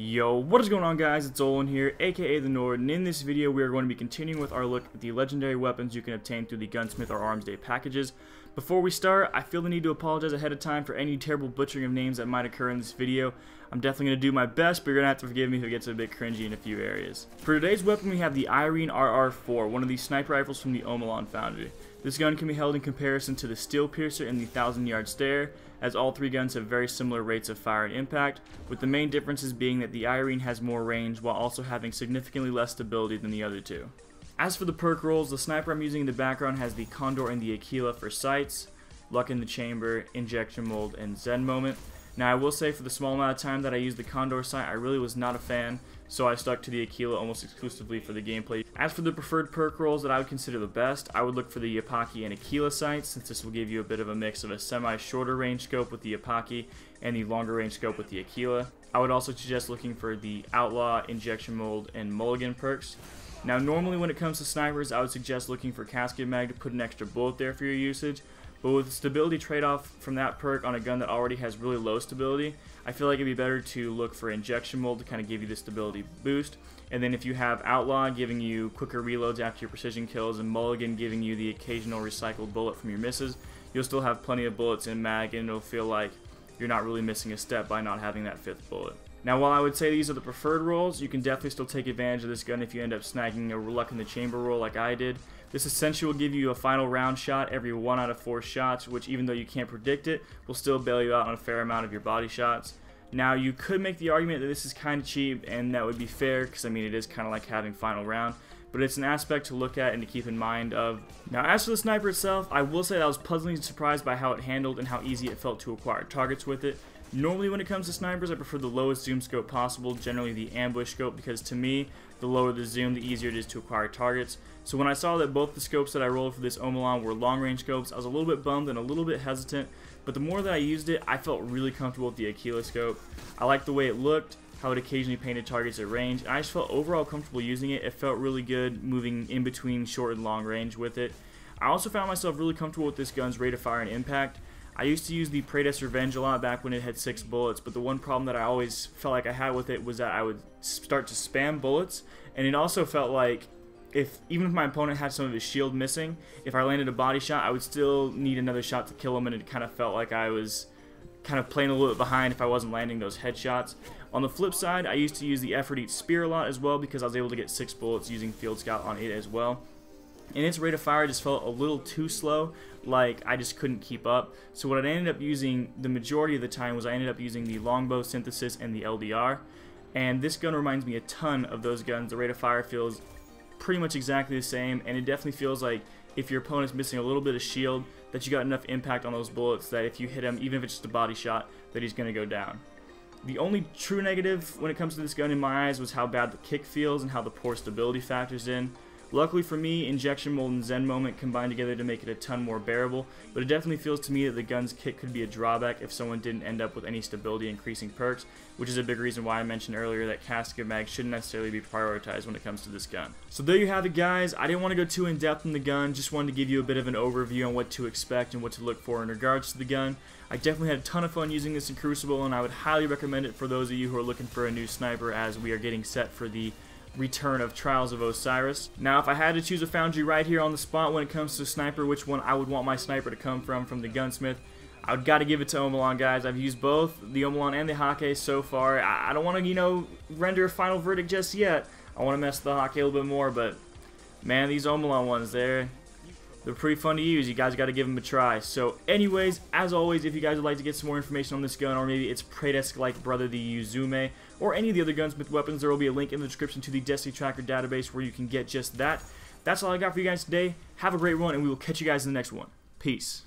Yo, what is going on, guys? It's Olin here, aka The Nord, and in this video we are going to be continuing with our look at the legendary weapons you can obtain through the Gunsmith or Arms Day packages. Before we start, I feel the need to apologize ahead of time for any terrible butchering of names that might occur in this video. I'm definitely going to do my best, but you're going to have to forgive me if it gets a bit cringy in a few areas. For today's weapon, we have the Eirene RR4, one of the sniper rifles from the Omelon Foundry. This gun can be held in comparison to the Steel Piercer and the 1000-yard stare, as all three guns have very similar rates of fire and impact, with the main differences being that the Eirene has more range while also having significantly less stability than the other two. As for the perk rolls, the sniper I'm using in the background has the Condor and the Aquila for sights, Luck in the Chamber, Injection Mold, and Zen Moment. Now I will say, for the small amount of time that I used the Condor sight, I really was not a fan, so I stuck to the Aquila almost exclusively for the gameplay. As for the preferred perk rolls that I would consider the best, I would look for the Yapaki and Aquila sights, since this will give you a bit of a mix of a semi-shorter range scope with the Yapaki and the longer range scope with the Aquila. I would also suggest looking for the Outlaw, Injection Mold, and Mulligan perks. Now normally when it comes to snipers, I would suggest looking for Casket Mag to put an extra bullet there for your usage. But with the stability trade-off from that perk on a gun that already has really low stability, I feel like it'd be better to look for Injection Mold to kind of give you the stability boost. And then if you have Outlaw giving you quicker reloads after your precision kills and Mulligan giving you the occasional recycled bullet from your misses, you'll still have plenty of bullets in mag and it'll feel like you're not really missing a step by not having that fifth bullet. Now while I would say these are the preferred rolls, you can definitely still take advantage of this gun if you end up snagging a Luck in the Chamber roll like I did. This essentially will give you a final round shot every 1 out of 4 shots, which even though you can't predict it, will still bail you out on a fair amount of your body shots. Now you could make the argument that this is kind of cheap, and that would be fair because I mean it is kind of like having final round, but it's an aspect to look at and to keep in mind of. Now as for the sniper itself, I will say that I was pleasantly surprised by how it handled and how easy it felt to acquire targets with it. Normally when it comes to snipers, I prefer the lowest zoom scope possible, generally the ambush scope, because to me, the lower the zoom, the easier it is to acquire targets. So when I saw that both the scopes that I rolled for this Omelon were long range scopes, I was a little bit bummed and a little bit hesitant, but the more that I used it, I felt really comfortable with the Aquila scope. I liked the way it looked, how it occasionally painted targets at range, and I just felt overall comfortable using it. It felt really good moving in between short and long range with it. I also found myself really comfortable with this gun's rate of fire and impact. I used to use the Praetor's Revenge a lot back when it had 6 bullets, but the one problem that I always felt like I had with it was that I would start to spam bullets, and it also felt like even if my opponent had some of his shield missing, if I landed a body shot, I would still need another shot to kill him, and it kind of felt like I was kind of playing a little bit behind if I wasn't landing those headshots. On the flip side, I used to use the Effort Eat Spear a lot as well because I was able to get 6 bullets using Field Scout on it as well. And its rate of fire just felt a little too slow, like I just couldn't keep up. So what I ended up using the majority of the time was I ended up using the Longbow Synthesis and the LDR. And this gun reminds me a ton of those guns. The rate of fire feels pretty much exactly the same, and it definitely feels like if your opponent's missing a little bit of shield, that you got enough impact on those bullets that if you hit him, even if it's just a body shot, that he's going to go down. The only true negative when it comes to this gun in my eyes was how bad the kick feels and how the poor stability factors in. Luckily for me, Injection Mold and Zen Moment combined together to make it a ton more bearable, but it definitely feels to me that the gun's kick could be a drawback if someone didn't end up with any stability increasing perks, which is a big reason why I mentioned earlier that Casket Mag shouldn't necessarily be prioritized when it comes to this gun. So there you have it, guys. I didn't want to go too in depth on the gun, just wanted to give you a bit of an overview on what to expect and what to look for in regards to the gun. I definitely had a ton of fun using this in Crucible, and I would highly recommend it for those of you who are looking for a new sniper as we are getting set for the return of Trials of Osiris. Now if I had to choose a foundry right here on the spot when it comes to sniper, which one I would want my sniper to come from the Gunsmith, I would gotta give it to Omelon, guys. I've used both the Omelon and the Hake so far. I don't want to, you know, render a final verdict just yet. I want to mess with the Hake a little bit more, but man, these Omelon ones, they're pretty fun to use. You guys got to give them a try. So anyways, as always, if you guys would like to get some more information on this gun, or maybe its Praetor-like brother, the Yuzume, or any of the other Gunsmith weapons, there will be a link in the description to the Destiny Tracker database where you can get just that. That's all I got for you guys today. Have a great one, and we will catch you guys in the next one. Peace.